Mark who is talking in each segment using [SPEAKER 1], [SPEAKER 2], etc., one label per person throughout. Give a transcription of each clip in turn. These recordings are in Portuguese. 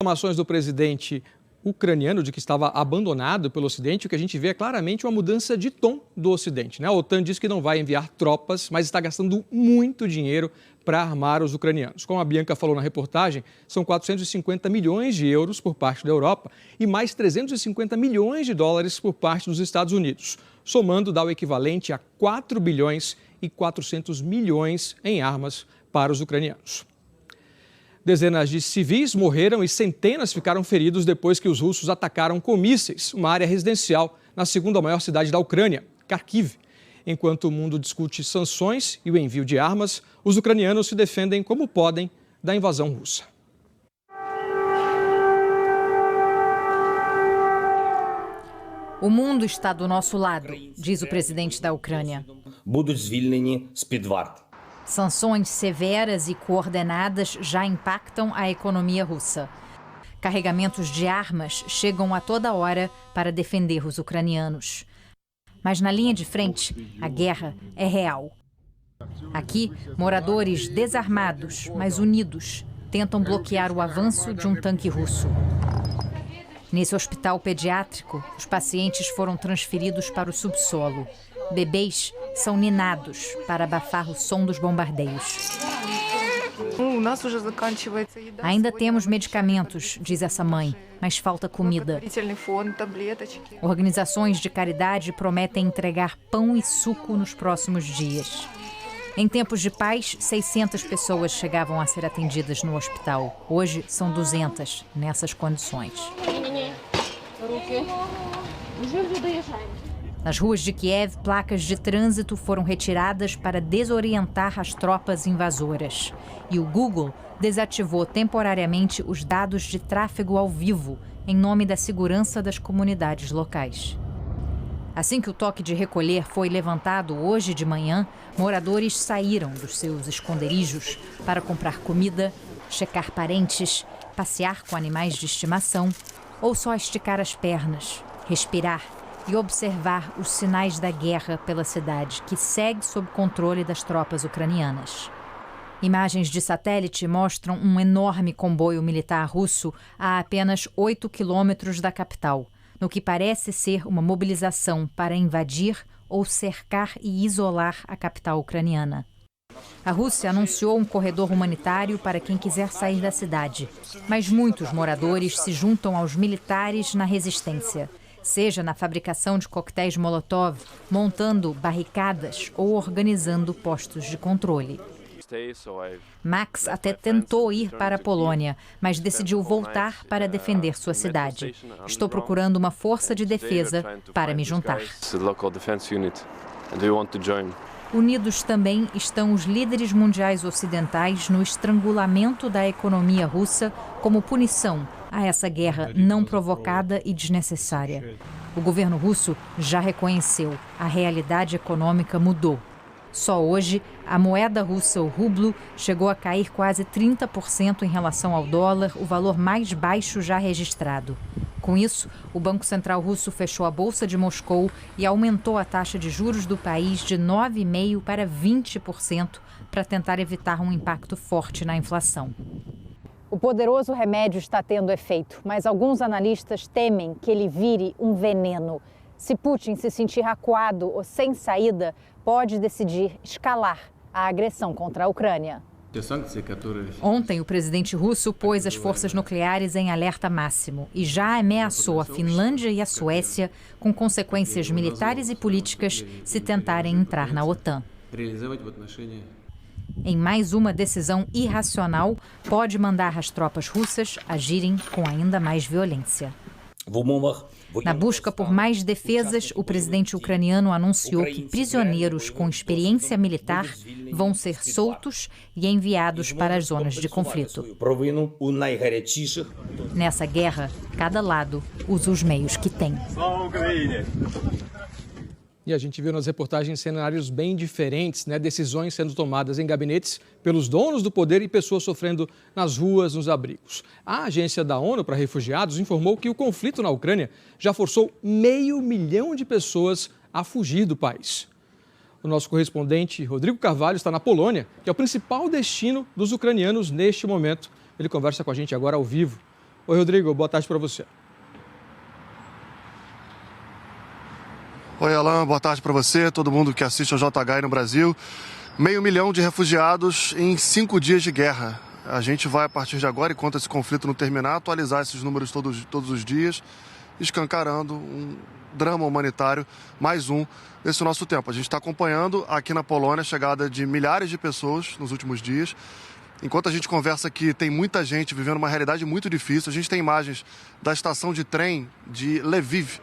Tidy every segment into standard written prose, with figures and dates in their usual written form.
[SPEAKER 1] Informações do presidente ucraniano de que estava abandonado pelo Ocidente, o que a gente vê é claramente uma mudança de tom do Ocidente, né? A OTAN diz que não vai enviar tropas, mas está gastando muito dinheiro para armar os ucranianos. Como a Bianca falou na reportagem, são 450 milhões de euros por parte da Europa e mais 350 milhões de dólares por parte dos Estados Unidos. Somando, dá o equivalente a 4 bilhões e 400 milhões em armas para os ucranianos. Dezenas de civis morreram e centenas ficaram feridos depois que os russos atacaram com mísseis uma área residencial na segunda maior cidade da Ucrânia, Kharkiv. Enquanto o mundo discute sanções e o envio de armas, os ucranianos se defendem como podem da invasão russa.
[SPEAKER 2] O mundo está do nosso lado, diz o presidente da Ucrânia. Sanções severas e coordenadas já impactam a economia russa. Carregamentos de armas chegam a toda hora para defender os ucranianos. Mas na linha de frente, a guerra é real. Aqui, moradores desarmados, mas unidos, tentam bloquear o avanço de um tanque russo. Nesse hospital pediátrico, os pacientes foram transferidos para o subsolo. Bebês são ninados para abafar o som dos bombardeios. Ainda temos medicamentos, diz essa mãe, mas falta comida. Organizações de caridade prometem entregar pão e suco nos próximos dias. Em tempos de paz, 600 pessoas chegavam a ser atendidas no hospital. Hoje são 200 nessas condições. Nas ruas de Kiev, placas de trânsito foram retiradas para desorientar as tropas invasoras. E o Google desativou temporariamente os dados de tráfego ao vivo, em nome da segurança das comunidades locais. Assim que o toque de recolher foi levantado hoje de manhã, moradores saíram dos seus esconderijos para comprar comida, checar parentes, passear com animais de estimação ou só esticar as pernas, respirar e observar os sinais da guerra pela cidade, que segue sob controle das tropas ucranianas. Imagens de satélite mostram um enorme comboio militar russo a apenas 8 quilômetros da capital, no que parece ser uma mobilização para invadir ou cercar e isolar a capital ucraniana. A Rússia anunciou um corredor humanitário para quem quiser sair da cidade, mas muitos moradores se juntam aos militares na resistência, seja na fabricação de coquetéis Molotov, montando barricadas ou organizando postos de controle. Max até tentou ir para a Polônia, mas decidiu voltar para defender sua cidade. Estou procurando uma força de defesa para me juntar. Unidos também estão os líderes mundiais ocidentais no estrangulamento da economia russa como punição a essa guerra não provocada e desnecessária. O governo russo já reconheceu, a realidade econômica mudou. Só hoje, a moeda russa, o rublo, chegou a cair quase 30% em relação ao dólar, o valor mais baixo já registrado. Com isso, o Banco Central russo fechou a Bolsa de Moscou e aumentou a taxa de juros do país de 9,5% para 20% para tentar evitar um impacto forte na inflação. O poderoso remédio está tendo efeito, mas alguns analistas temem que ele vire um veneno. Se Putin se sentir acuado ou sem saída, pode decidir escalar a agressão contra a Ucrânia. Ontem, o presidente russo pôs as forças nucleares em alerta máximo e já ameaçou a Finlândia e a Suécia com consequências militares e políticas se tentarem entrar na OTAN. Em mais uma decisão irracional, pode mandar as tropas russas agirem com ainda mais violência. Na busca por mais defesas, o presidente ucraniano anunciou que prisioneiros com experiência militar vão ser soltos e enviados para as zonas de conflito. Nessa guerra, cada lado usa os meios que tem.
[SPEAKER 1] E a gente viu nas reportagens cenários bem diferentes, né? Decisões sendo tomadas em gabinetes pelos donos do poder e pessoas sofrendo nas ruas, nos abrigos. A agência da ONU para Refugiados informou que o conflito na Ucrânia já forçou 500 mil de pessoas a fugir do país. O nosso correspondente Rodrigo Carvalho está na Polônia, que é o principal destino dos ucranianos neste momento. Ele conversa com a gente agora ao vivo. Oi, Rodrigo, boa tarde para você.
[SPEAKER 3] Oi, Alan, boa tarde para você, todo mundo que assiste ao JH no Brasil. 500 mil de refugiados em 5 dias de guerra. A gente vai, a partir de agora, enquanto esse conflito não terminar, atualizar esses números todos os dias, escancarando um drama humanitário, mais um, nesse nosso tempo. A gente está acompanhando aqui na Polônia a chegada de milhares de pessoas nos últimos dias. Enquanto a gente conversa aqui, tem muita gente vivendo uma realidade muito difícil. A gente tem imagens da estação de trem de Lviv,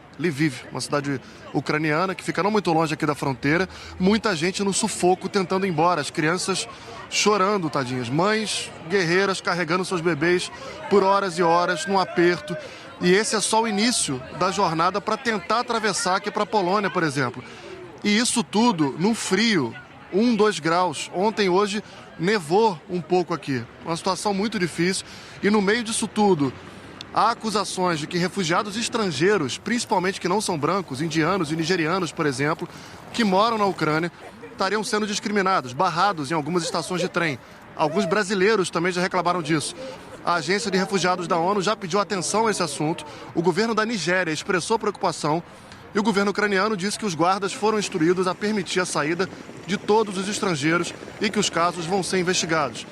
[SPEAKER 3] uma cidade ucraniana que fica não muito longe aqui da fronteira. Muita gente no sufoco tentando ir embora, as crianças chorando, tadinhas. Mães guerreiras carregando seus bebês por horas e horas num aperto. E esse é só o início da jornada para tentar atravessar aqui para a Polônia, por exemplo. E isso tudo no frio, 1, 2 graus. Ontem e hoje nevou um pouco aqui. Uma situação muito difícil. E no meio disso tudo, há acusações de que refugiados estrangeiros, principalmente que não são brancos, indianos e nigerianos, por exemplo, que moram na Ucrânia, estariam sendo discriminados, barrados em algumas estações de trem. Alguns brasileiros também já reclamaram disso. A Agência de Refugiados da ONU já pediu atenção a esse assunto. O governo da Nigéria expressou preocupação e o governo ucraniano disse que os guardas foram instruídos a permitir a saída de todos os estrangeiros e que os casos vão ser investigados.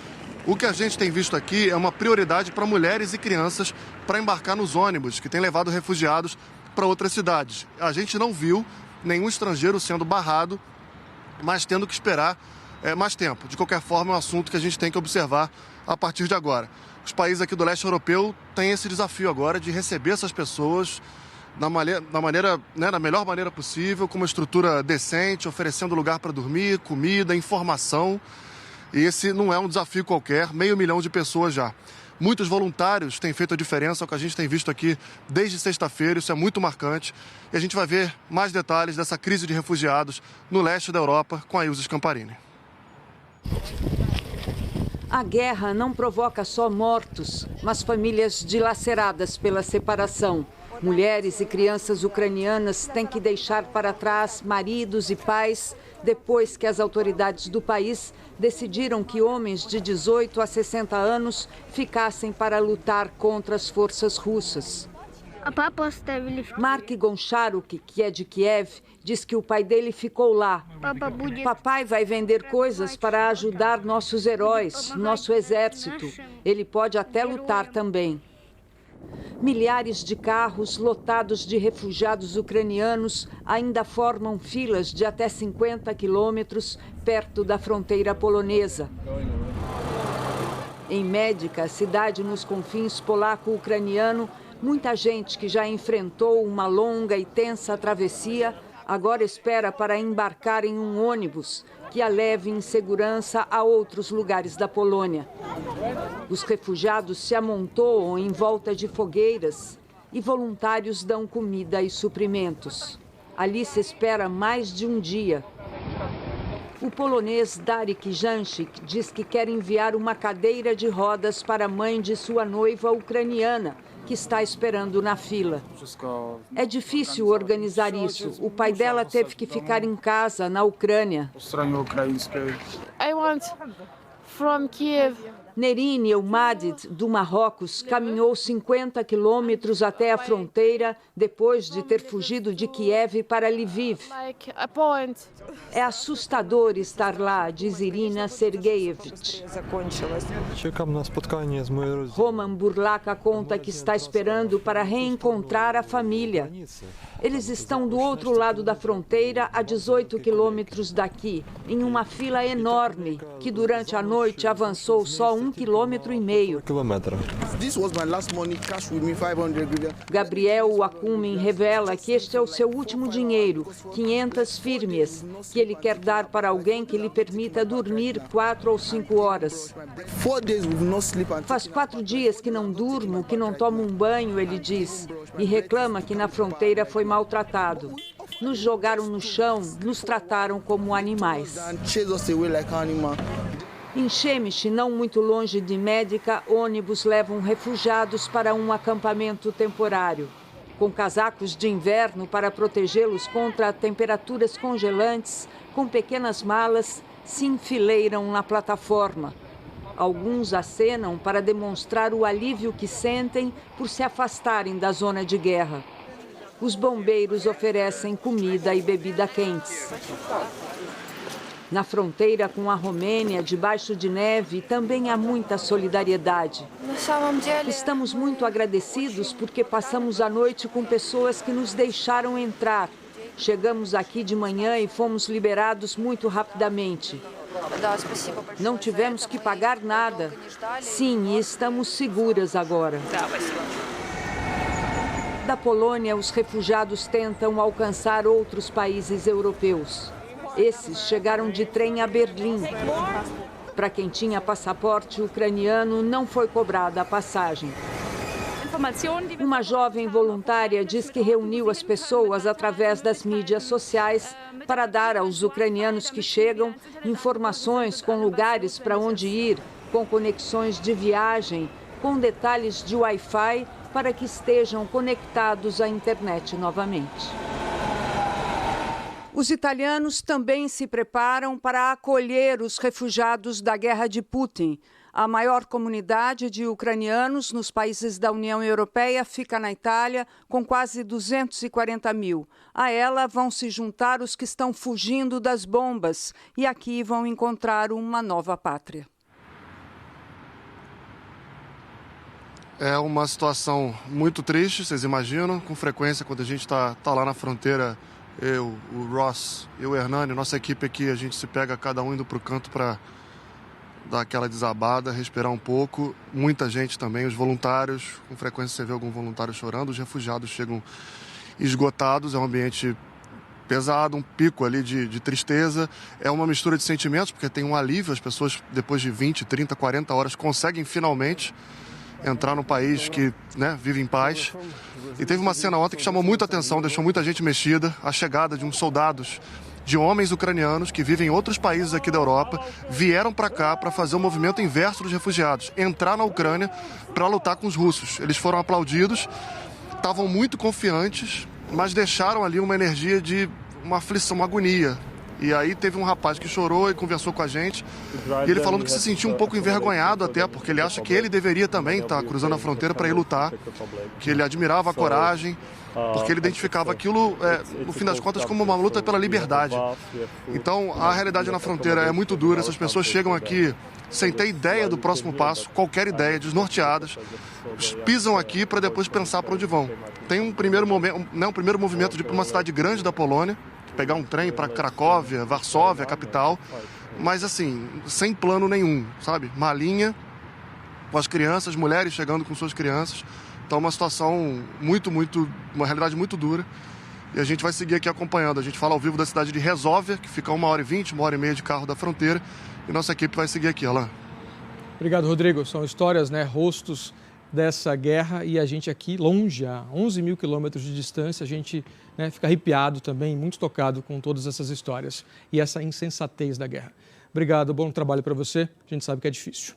[SPEAKER 3] O que a gente tem visto aqui é uma prioridade para mulheres e crianças para embarcar nos ônibus que têm levado refugiados para outras cidades. A gente não viu nenhum estrangeiro sendo barrado, mas tendo que esperar mais tempo. De qualquer forma, é um assunto que a gente tem que observar a partir de agora. Os países aqui do leste europeu têm esse desafio agora de receber essas pessoas da melhor maneira possível, com uma estrutura decente, oferecendo lugar para dormir, comida, informação. E esse não é um desafio qualquer, 500 mil de pessoas já. Muitos voluntários têm feito a diferença, é o que a gente tem visto aqui desde sexta-feira, isso é muito marcante. E a gente vai ver mais detalhes dessa crise de refugiados no leste da Europa com a Ilse Scamparini.
[SPEAKER 4] A guerra não provoca só mortos, mas famílias dilaceradas pela separação. Mulheres e crianças ucranianas têm que deixar para trás maridos e pais depois que as autoridades do país decidiram que homens de 18 a 60 anos ficassem para lutar contra as forças russas. Mark Goncharuk, que é de Kiev, diz que o pai dele ficou lá. Papai vai vender coisas para ajudar nossos heróis, nosso exército. Ele pode até lutar também. Milhares de carros lotados de refugiados ucranianos ainda formam filas de até 50 quilômetros perto da fronteira polonesa. Em Médica, cidade nos confins polaco-ucraniano, muita gente que já enfrentou uma longa e tensa travessia agora espera para embarcar em um ônibus que a leve em segurança a outros lugares da Polônia. Os refugiados se amontoam em volta de fogueiras e voluntários dão comida e suprimentos. Ali se espera mais de um dia. O polonês Darek Jancik diz que quer enviar uma cadeira de rodas para a mãe de sua noiva ucraniana, que está esperando na fila. É difícil organizar isso. O pai dela teve que ficar em casa, na Ucrânia.
[SPEAKER 5] I want from Kiev.
[SPEAKER 4] Nerine Elmadid, do Marrocos, caminhou 50 quilômetros até a fronteira depois de ter fugido de Kiev para Lviv. É assustador estar lá, diz Irina Sergeyevich. Roman Burlaka conta que está esperando para reencontrar a família. Eles estão do outro lado da fronteira, a 18 quilômetros daqui, em uma fila enorme, que durante a noite avançou só 1,5 quilômetro. Gabriel Akumin revela que este é o seu último dinheiro, 500 firmes, que ele quer dar para alguém que lhe permita dormir 4 ou 5 horas. Faz 4 dias que não durmo, que não tomo um banho, ele diz, e reclama que na fronteira foi maltratado. Nos jogaram no chão, nos trataram como animais. Em Chemish, não muito longe de Médica, ônibus levam refugiados para um acampamento temporário. Com casacos de inverno para protegê-los contra temperaturas congelantes, com pequenas malas, se enfileiram na plataforma. Alguns acenam para demonstrar o alívio que sentem por se afastarem da zona de guerra. Os bombeiros oferecem comida e bebida quentes. Na fronteira com a Romênia, debaixo de neve, também há muita solidariedade. Estamos muito agradecidos porque passamos a noite com pessoas que nos deixaram entrar. Chegamos aqui de manhã e fomos liberados muito rapidamente. Não tivemos que pagar nada. Sim, e estamos seguras agora. Da Polônia, os refugiados tentam alcançar outros países europeus. Esses chegaram de trem a Berlim. Para quem tinha passaporte ucraniano, não foi cobrada a passagem. Uma jovem voluntária diz que reuniu as pessoas através das mídias sociais para dar aos ucranianos que chegam informações com lugares para onde ir, com conexões de viagem, com detalhes de Wi-Fi para que estejam conectados à internet novamente. Os italianos também se preparam para acolher os refugiados da guerra de Putin. A maior comunidade de ucranianos nos países da União Europeia fica na Itália, com quase 240 mil. A ela vão se juntar os que estão fugindo das bombas e aqui vão encontrar uma nova pátria.
[SPEAKER 3] É uma situação muito triste, vocês imaginam. Com frequência, quando a gente está lá na fronteira, eu, o Ross e o Hernani, nossa equipe aqui, a gente se pega cada um indo para o canto para dar aquela desabada, respirar um pouco. Muita gente também, os voluntários, com frequência você vê algum voluntário chorando, os refugiados chegam esgotados, é um ambiente pesado, um pico ali de tristeza. É uma mistura de sentimentos, porque tem um alívio, as pessoas depois de 20, 30, 40 horas conseguem finalmente entrar no país que, né, vive em paz. E teve uma cena ontem que chamou muita atenção, deixou muita gente mexida, a chegada de uns soldados, de homens ucranianos que vivem em outros países aqui da Europa, vieram para cá para fazer o movimento inverso dos refugiados, entrar na Ucrânia para lutar com os russos. Eles foram aplaudidos, estavam muito confiantes, mas deixaram ali uma energia de uma aflição, uma agonia. E aí teve um rapaz que chorou e conversou com a gente, e ele falando que se sentiu um pouco envergonhado até, porque ele acha que ele deveria também estar cruzando a fronteira para ir lutar, que ele admirava a coragem, porque ele identificava aquilo, no fim das contas, como uma luta pela liberdade. Então, a realidade na fronteira é muito dura, essas pessoas chegam aqui sem ter ideia do próximo passo, qualquer ideia, desnorteadas, pisam aqui para depois pensar para onde vão. Tem um primeiro movimento de ir para uma cidade grande da Polônia, pegar um trem para Cracóvia, Varsóvia, a capital, mas assim, sem plano nenhum, sabe? Malinha, com as crianças, mulheres chegando com suas crianças. Então, uma situação uma realidade muito dura. E a gente vai seguir aqui acompanhando. A gente fala ao vivo da cidade de Resóvia, que fica 1h20, 1h30 de carro da fronteira. E nossa equipe vai seguir aqui, Alain.
[SPEAKER 1] Obrigado, Rodrigo. São histórias, né, rostos dessa guerra, e a gente aqui longe, a 11 mil quilômetros de distância, a gente, né, fica arrepiado também, muito tocado com todas essas histórias e essa insensatez da guerra. Obrigado, bom trabalho para você. A gente sabe que é difícil.